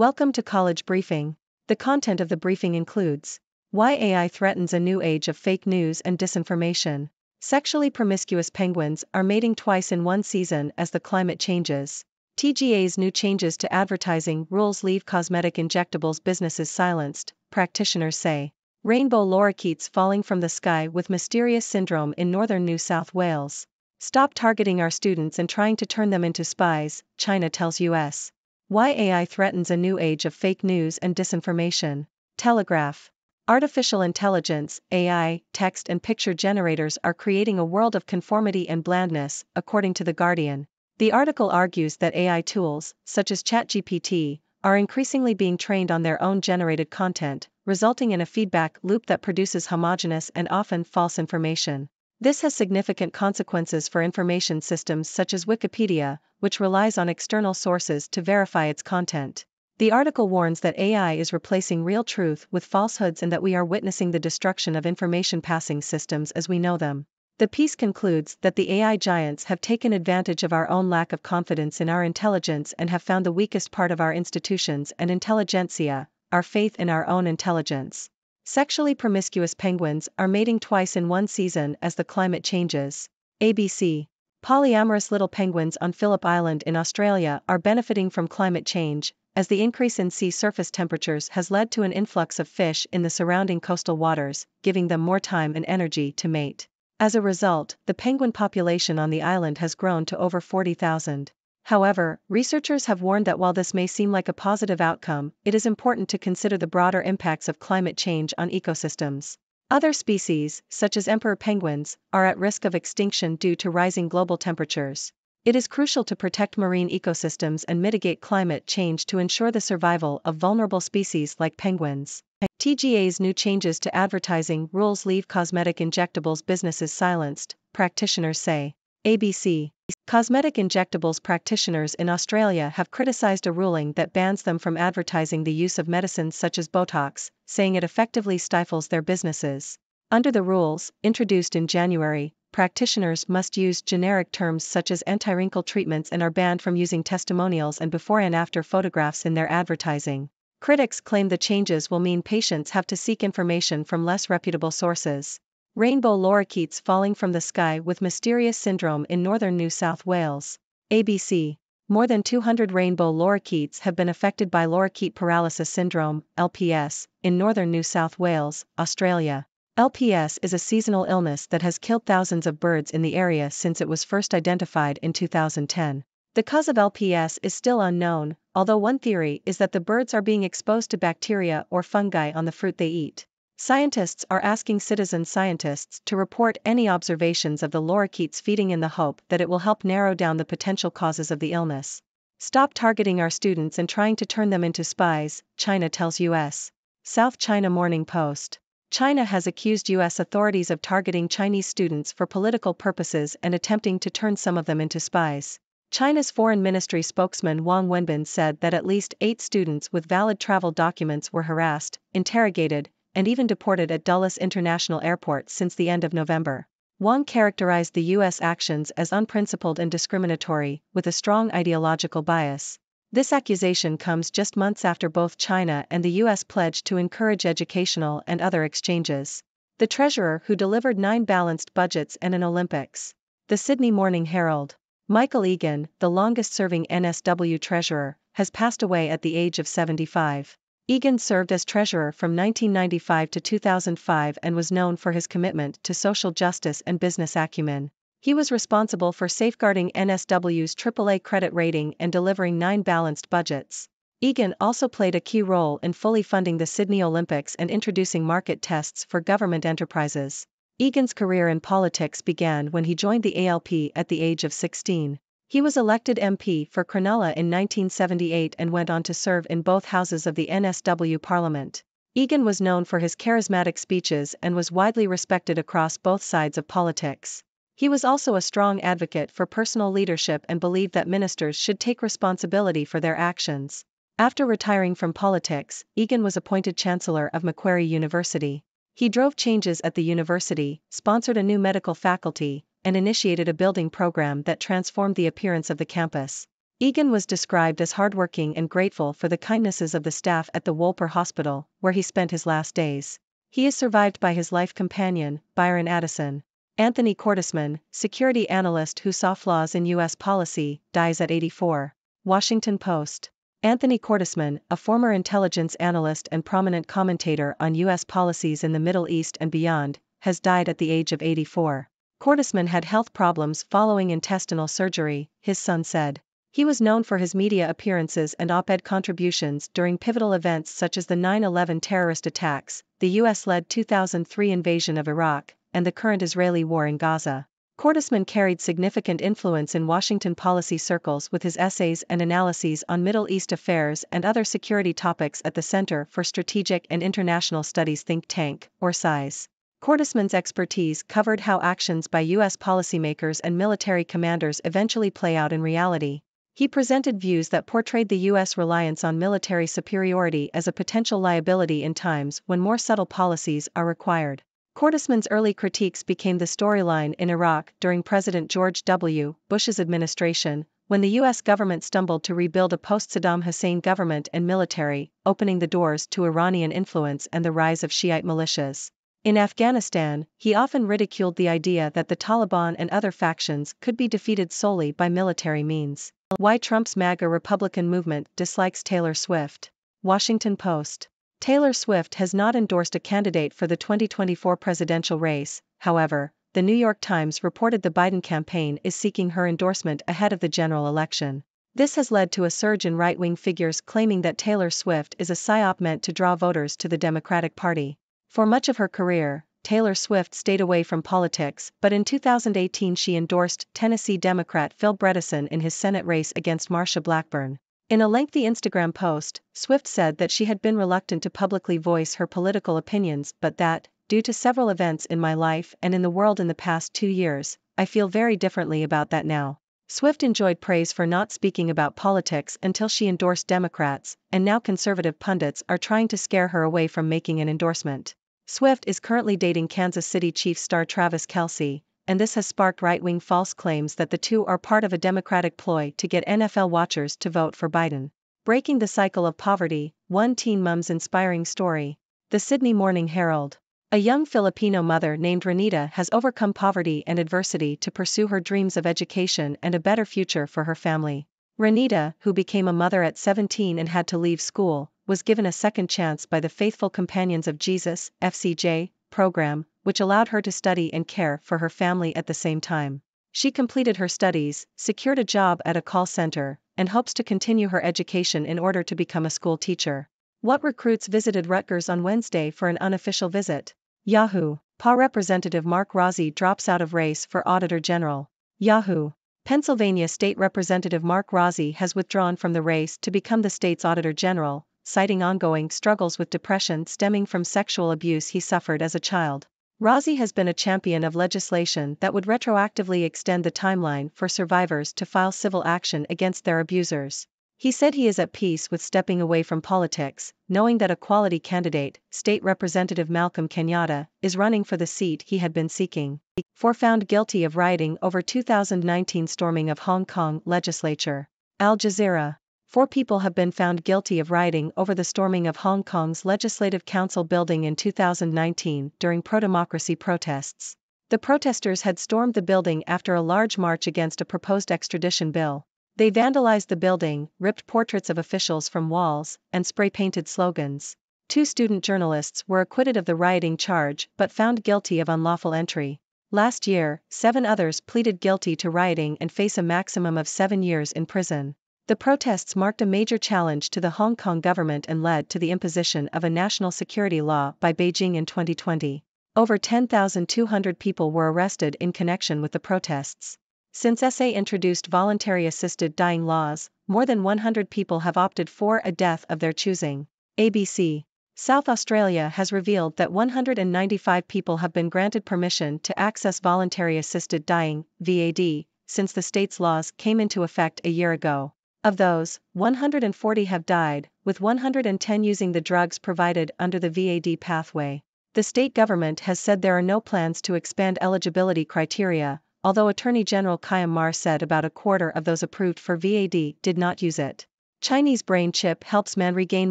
Welcome to College Briefing. The content of the briefing includes why AI threatens a new age of fake news and disinformation. Sexually promiscuous penguins are mating twice in one season as the climate changes. TGA's new changes to advertising rules leave cosmetic injectables businesses silenced, practitioners say. Rainbow lorikeets falling from the sky with mysterious syndrome in northern New South Wales. Stop targeting our students and trying to turn them into spies, China tells US. Why AI threatens a new age of fake news and disinformation. Telegraph. Artificial intelligence, AI, text and picture generators are creating a world of conformity and blandness, according to The Guardian. The article argues that AI tools, such as ChatGPT, are increasingly being trained on their own generated content, resulting in a feedback loop that produces homogeneous and often false information. This has significant consequences for information systems such as Wikipedia, which relies on external sources to verify its content. The article warns that AI is replacing real truth with falsehoods and that we are witnessing the destruction of information passing systems as we know them. The piece concludes that the AI giants have taken advantage of our own lack of confidence in our intelligence and have found the weakest part of our institutions and intelligentsia, our faith in our own intelligence. Sexually promiscuous penguins are mating twice in one season as the climate changes. ABC. Polyamorous little penguins on Phillip Island in Australia are benefiting from climate change, as the increase in sea surface temperatures has led to an influx of fish in the surrounding coastal waters, giving them more time and energy to mate. As a result, the penguin population on the island has grown to over 40,000. However, researchers have warned that while this may seem like a positive outcome, it is important to consider the broader impacts of climate change on ecosystems. Other species, such as emperor penguins, are at risk of extinction due to rising global temperatures. It is crucial to protect marine ecosystems and mitigate climate change to ensure the survival of vulnerable species like penguins. TGA's new changes to advertising rules leave cosmetic injectables businesses silenced, practitioners say. ABC. Cosmetic injectables practitioners in Australia have criticised a ruling that bans them from advertising the use of medicines such as Botox, saying it effectively stifles their businesses. Under the rules, introduced in January, practitioners must use generic terms such as anti-wrinkle treatments and are banned from using testimonials and before and after photographs in their advertising. Critics claim the changes will mean patients have to seek information from less reputable sources. Rainbow lorikeets falling from the sky with mysterious syndrome in northern New South Wales. ABC. More than 200 rainbow lorikeets have been affected by lorikeet paralysis syndrome, LPS, in northern New South Wales, Australia. LPS is a seasonal illness that has killed thousands of birds in the area since it was first identified in 2010. The cause of LPS is still unknown, although one theory is that the birds are being exposed to bacteria or fungi on the fruit they eat. Scientists are asking citizen scientists to report any observations of the lorikeets feeding in the hope that it will help narrow down the potential causes of the illness. Stop targeting our students and trying to turn them into spies, China tells US. South China Morning Post. China has accused US authorities of targeting Chinese students for political purposes and attempting to turn some of them into spies. China's Foreign Ministry spokesman Wang Wenbin said that at least 8 students with valid travel documents were harassed, interrogated, and even deported at Dulles International Airport since the end of November. Wang characterized the U.S. actions as unprincipled and discriminatory, with a strong ideological bias. This accusation comes just months after both China and the U.S. pledged to encourage educational and other exchanges. The treasurer who delivered 9 balanced budgets and an Olympics. The Sydney Morning Herald. Michael Egan, the longest-serving NSW treasurer, has passed away at the age of 75. Egan served as treasurer from 1995 to 2005 and was known for his commitment to social justice and business acumen. He was responsible for safeguarding NSW's AAA credit rating and delivering 9 balanced budgets. Egan also played a key role in fully funding the Sydney Olympics and introducing market tests for government enterprises. Egan's career in politics began when he joined the ALP at the age of 16. He was elected MP for Cronulla in 1978 and went on to serve in both houses of the NSW Parliament. Egan was known for his charismatic speeches and was widely respected across both sides of politics. He was also a strong advocate for personal leadership and believed that ministers should take responsibility for their actions. After retiring from politics, Egan was appointed Chancellor of Macquarie University. He drove changes at the university, sponsored a new medical faculty, and initiated a building program that transformed the appearance of the campus. Egan was described as hardworking and grateful for the kindnesses of the staff at the Wolper Hospital, where he spent his last days. He is survived by his life companion, Byron Addison. Anthony Cordesman, security analyst who saw flaws in U.S. policy, dies at 84. Washington Post. Anthony Cordesman, a former intelligence analyst and prominent commentator on U.S. policies in the Middle East and beyond, has died at the age of 84. Cordesman had health problems following intestinal surgery, his son said. He was known for his media appearances and op-ed contributions during pivotal events such as the 9/11 terrorist attacks, the US-led 2003 invasion of Iraq, and the current Israeli war in Gaza. Cordesman carried significant influence in Washington policy circles with his essays and analyses on Middle East affairs and other security topics at the Center for Strategic and International Studies think tank, or CSIS. Cordesman's expertise covered how actions by U.S. policymakers and military commanders eventually play out in reality. He presented views that portrayed the U.S. reliance on military superiority as a potential liability in times when more subtle policies are required. Cordesman's early critiques became the storyline in Iraq during President George W. Bush's administration, when the U.S. government stumbled to rebuild a post-Saddam Hussein government and military, opening the doors to Iranian influence and the rise of Shiite militias. In Afghanistan, he often ridiculed the idea that the Taliban and other factions could be defeated solely by military means. Why Trump's MAGA Republican movement dislikes Taylor Swift. Washington Post. Taylor Swift has not endorsed a candidate for the 2024 presidential race, however, the New York Times reported the Biden campaign is seeking her endorsement ahead of the general election. This has led to a surge in right-wing figures claiming that Taylor Swift is a psyop meant to draw voters to the Democratic Party. For much of her career, Taylor Swift stayed away from politics, but in 2018 she endorsed Tennessee Democrat Phil Bredesen in his Senate race against Marsha Blackburn. In a lengthy Instagram post, Swift said that she had been reluctant to publicly voice her political opinions but that, due to several events in my life and in the world in the past 2 years, I feel very differently about that now. Swift enjoyed praise for not speaking about politics until she endorsed Democrats, and now conservative pundits are trying to scare her away from making an endorsement. Swift is currently dating Kansas City Chiefs star Travis Kelce, and this has sparked right-wing false claims that the two are part of a Democratic ploy to get NFL watchers to vote for Biden. Breaking the cycle of poverty, one teen mom's inspiring story. The Sydney Morning Herald. A young Filipino mother named Renita has overcome poverty and adversity to pursue her dreams of education and a better future for her family. Renita, who became a mother at 17 and had to leave school, was given a second chance by the Faithful Companions of Jesus (FCJ) program, which allowed her to study and care for her family at the same time. She completed her studies, secured a job at a call center, and hopes to continue her education in order to become a school teacher. What recruits visited Rutgers on Wednesday for an unofficial visit? Yahoo! PA Representative Mark Rossi drops out of race for Auditor General. Yahoo! Pennsylvania State Representative Mark Rossi has withdrawn from the race to become the state's Auditor General, citing ongoing struggles with depression stemming from sexual abuse he suffered as a child. Rossi has been a champion of legislation that would retroactively extend the timeline for survivors to file civil action against their abusers. He said he is at peace with stepping away from politics, knowing that a quality candidate, State Representative Malcolm Kenyatta, is running for the seat he had been seeking. 4 found guilty of rioting over 2019 storming of Hong Kong legislature. Al Jazeera. 4 people have been found guilty of rioting over the storming of Hong Kong's Legislative Council building in 2019 during pro-democracy protests. The protesters had stormed the building after a large march against a proposed extradition bill. They vandalized the building, ripped portraits of officials from walls, and spray-painted slogans. 2 student journalists were acquitted of the rioting charge but found guilty of unlawful entry. Last year, 7 others pleaded guilty to rioting and face a maximum of 7 years in prison. The protests marked a major challenge to the Hong Kong government and led to the imposition of a national security law by Beijing in 2020. Over 10,200 people were arrested in connection with the protests. Since SA introduced voluntary assisted dying laws, more than 100 people have opted for a death of their choosing. ABC. South Australia has revealed that 195 people have been granted permission to access voluntary assisted dying, VAD, since the state's laws came into effect a year ago. Of those, 140 have died, with 110 using the drugs provided under the VAD pathway. The state government has said there are no plans to expand eligibility criteria, although Attorney General Khaim Mar said about a quarter of those approved for VAD did not use it. Chinese brain chip helps man regain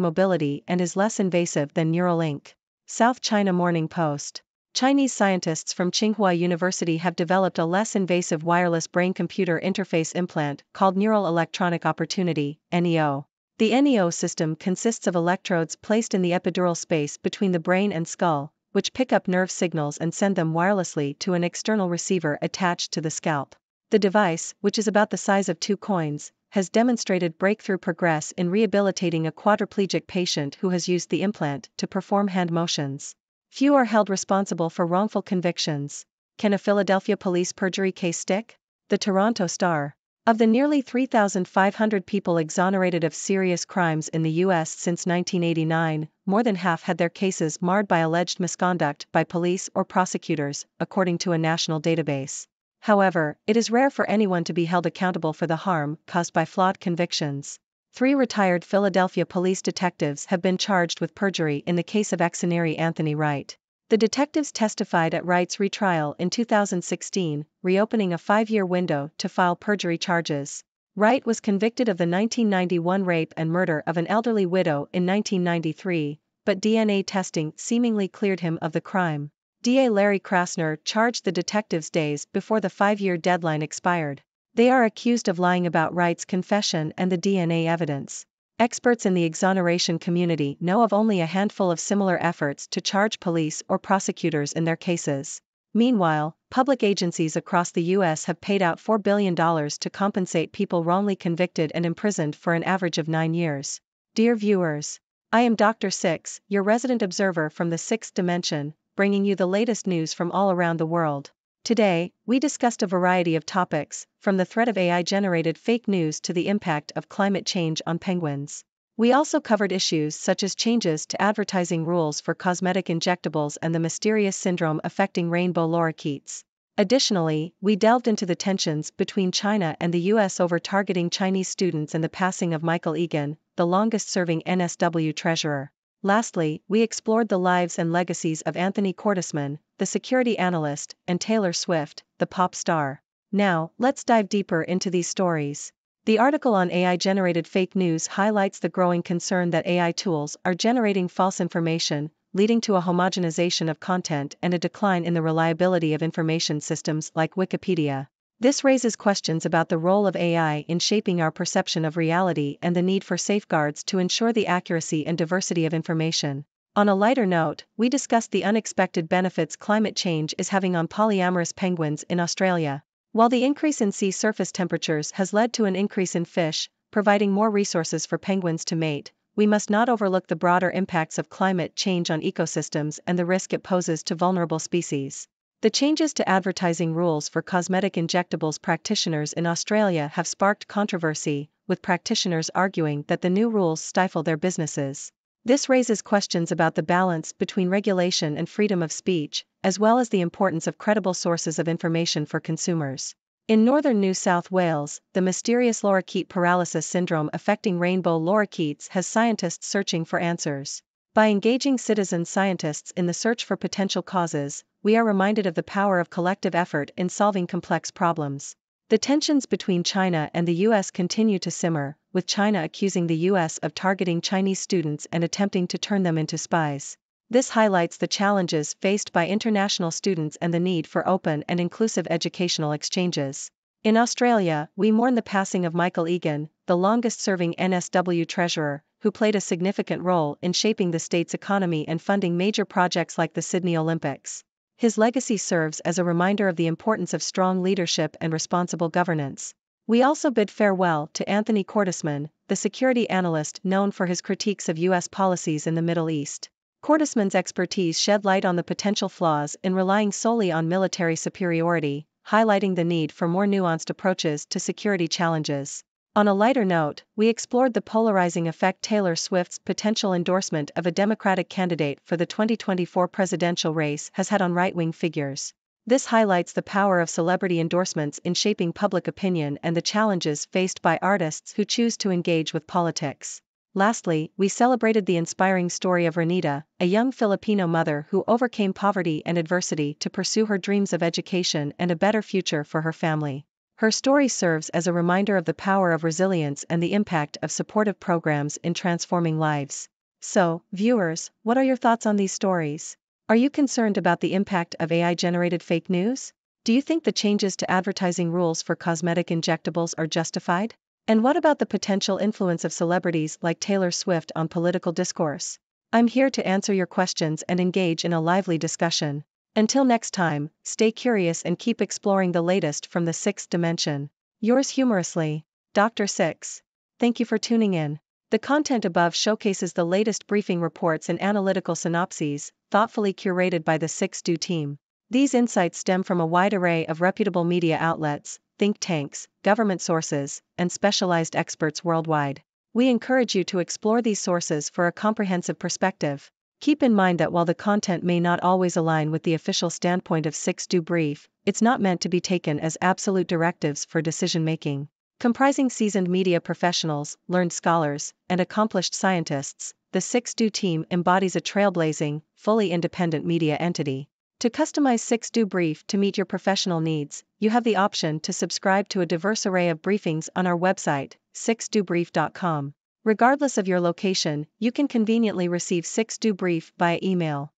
mobility and is less invasive than Neuralink. South China Morning Post. Chinese scientists from Tsinghua University have developed a less invasive wireless brain-computer interface implant called Neural Electronic Opportunity, NEO. The NEO system consists of electrodes placed in the epidural space between the brain and skull, which pick up nerve signals and send them wirelessly to an external receiver attached to the scalp. The device, which is about the size of 2 coins, has demonstrated breakthrough progress in rehabilitating a quadriplegic patient who has used the implant to perform hand motions. Few are held responsible for wrongful convictions. Can a Philadelphia police perjury case stick? The Toronto Star. Of the nearly 3,500 people exonerated of serious crimes in the U.S. since 1989, more than half had their cases marred by alleged misconduct by police or prosecutors, according to a national database. However, it is rare for anyone to be held accountable for the harm caused by flawed convictions. 3 retired Philadelphia police detectives have been charged with perjury in the case of ex-Canary Anthony Wright. The detectives testified at Wright's retrial in 2016, reopening a 5-year window to file perjury charges. Wright was convicted of the 1991 rape and murder of an elderly widow in 1993, but DNA testing seemingly cleared him of the crime. DA Larry Krasner charged the detectives days before the 5-year deadline expired. They are accused of lying about Wright's confession and the DNA evidence. Experts in the exoneration community know of only a handful of similar efforts to charge police or prosecutors in their cases. Meanwhile, public agencies across the U.S. have paid out $4 billion to compensate people wrongly convicted and imprisoned for an average of 9 years. Dear viewers, I am Dr. Six, your resident observer from the 6th dimension, bringing you the latest news from all around the world. Today, we discussed a variety of topics, from the threat of AI-generated fake news to the impact of climate change on penguins. We also covered issues such as changes to advertising rules for cosmetic injectables and the mysterious syndrome affecting rainbow lorikeets. Additionally, we delved into the tensions between China and the U.S. over targeting Chinese students and the passing of Michael Egan, the longest-serving NSW treasurer. Lastly, we explored the lives and legacies of Anthony Cordesman, the security analyst, and Taylor Swift, the pop star. Now, let's dive deeper into these stories. The article on AI-generated fake news highlights the growing concern that AI tools are generating false information, leading to a homogenization of content and a decline in the reliability of information systems like Wikipedia. This raises questions about the role of AI in shaping our perception of reality and the need for safeguards to ensure the accuracy and diversity of information. On a lighter note, we discussed the unexpected benefits climate change is having on polyamorous penguins in Australia. While the increase in sea surface temperatures has led to an increase in fish, providing more resources for penguins to mate, we must not overlook the broader impacts of climate change on ecosystems and the risk it poses to vulnerable species. The changes to advertising rules for cosmetic injectables practitioners in Australia have sparked controversy, with practitioners arguing that the new rules stifle their businesses. This raises questions about the balance between regulation and freedom of speech, as well as the importance of credible sources of information for consumers. In northern New South Wales, the mysterious lorikeet paralysis syndrome affecting rainbow lorikeets has scientists searching for answers. By engaging citizen scientists in the search for potential causes, we are reminded of the power of collective effort in solving complex problems. The tensions between China and the U.S. continue to simmer, with China accusing the U.S. of targeting Chinese students and attempting to turn them into spies. This highlights the challenges faced by international students and the need for open and inclusive educational exchanges. In Australia, we mourn the passing of Michael Egan, the longest-serving NSW treasurer, who played a significant role in shaping the state's economy and funding major projects like the Sydney Olympics. His legacy serves as a reminder of the importance of strong leadership and responsible governance. We also bid farewell to Anthony Cordesman, the security analyst known for his critiques of U.S. policies in the Middle East. Cordesman's expertise shed light on the potential flaws in relying solely on military superiority, highlighting the need for more nuanced approaches to security challenges. On a lighter note, we explored the polarizing effect Taylor Swift's potential endorsement of a Democratic candidate for the 2024 presidential race has had on right-wing figures. This highlights the power of celebrity endorsements in shaping public opinion and the challenges faced by artists who choose to engage with politics. Lastly, we celebrated the inspiring story of Renita, a young Filipino mother who overcame poverty and adversity to pursue her dreams of education and a better future for her family. Her story serves as a reminder of the power of resilience and the impact of supportive programs in transforming lives. So, viewers, what are your thoughts on these stories? Are you concerned about the impact of AI-generated fake news? Do you think the changes to advertising rules for cosmetic injectables are justified? And what about the potential influence of celebrities like Taylor Swift on political discourse? I'm here to answer your questions and engage in a lively discussion. Until next time, stay curious and keep exploring the latest from the sixth dimension. Yours humorously, Dr. Six. Thank you for tuning in. The content above showcases the latest briefing reports and analytical synopses, thoughtfully curated by the 6Do team. These insights stem from a wide array of reputable media outlets, think tanks, government sources, and specialized experts worldwide. We encourage you to explore these sources for a comprehensive perspective. Keep in mind that while the content may not always align with the official standpoint of 6Do Brief, it's not meant to be taken as absolute directives for decision-making. Comprising seasoned media professionals, learned scholars, and accomplished scientists, the 6Do team embodies a trailblazing, fully independent media entity. To customize 6Do Brief to meet your professional needs, you have the option to subscribe to a diverse array of briefings on our website, 6dobrief.com. Regardless of your location, you can conveniently receive 6Do Brief via email.